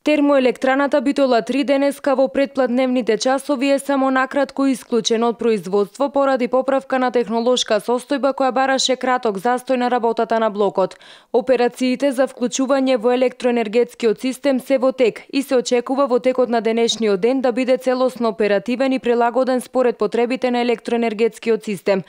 Термоелектраната Битола 3 денеска во предпладневните часови е само накратко исклучена од производство поради поправка на технолошка состојба која бараше краток застој на работата на блокот. Операциите за вклучување во електроенергетскиот систем се во тек и се очекува во текот на денешниот ден да биде целосно оперативен и прилагоден според потребите на електроенергетскиот систем.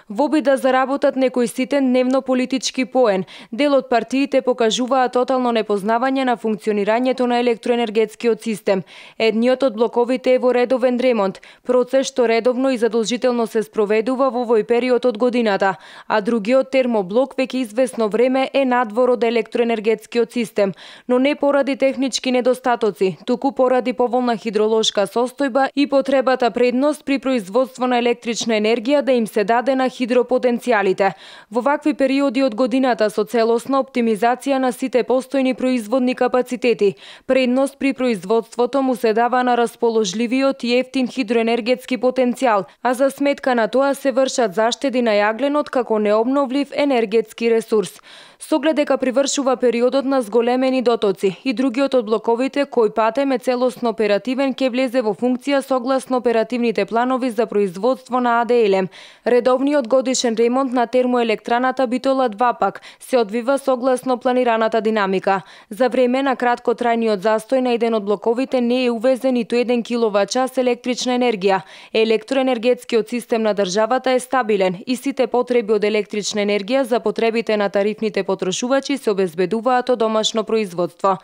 Во обид да заработат некој ситен дневно политички поен, дел од партиите покажуваат тотално непознавање на функционирањето на електроенергетскиот систем. Едниот од блоковите е во редовен ремонт, процес што редовно и задолжително се спроведува во овој период од годината, а другиот термоблок веќе извесно време е надвор од електроенергетскиот систем, но не поради технички недостатоци, туку поради поволна хидролошка состојба и потребата предност при производство на електрична енергија да им се даде на хидропотенцијалите. Во вакви периоди од годината со целосна оптимизација на сите постојни производни капацитети, предност при производството му се дава на расположливиот и ефтин хидроенергетски потенцијал, а за сметка на тоа се вршат заштеди на јагленот како необновлив енергетски ресурс. Со оглед дека привршува периодот на зголемени дотоци и другиот од блоковите кој патем е целосно оперативен ќе влезе во функција согласно оперативните планови за производство на АДЛМ. Редовниот годишен ремонт на термоелектраната Битола 2 пак се одвива согласно планираната динамика. За време на краткотрајниот застој на еден од блоковите не е увезен ниту 1 киловат-час електрична енергија. Електроенергетскиот систем на државата е стабилен и сите потреби од електрична енергија за потребите на тарифните потрошувачи се обезбедуваат од домашно производство.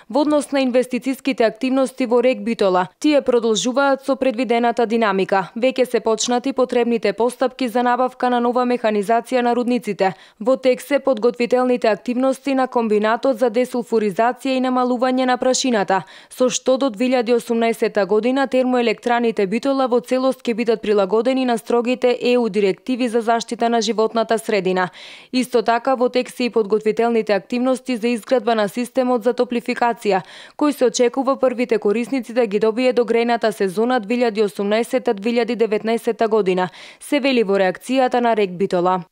Во однос на инвестициските активности во РЕК Битола, тие продолжуваат со предвидената динамика. Веќе се почнати потребните постапки за набавка на нова механизација на рудниците. Во тек се подготвителните активности на комбинатот за десулфуризација и намалување на прашината, со што до 2018 година термоелектраните Битола во целост ќе бидат прилагодени на строгите ЕУ директиви за заштита на животната средина. Исто така во тек се и подготвителните активности за изградба на системот за топлификација, кој се очекува првите корисници да ги добие до грејната сезона 2018-2019 година, се вели во реакцијата на РЕК Битола.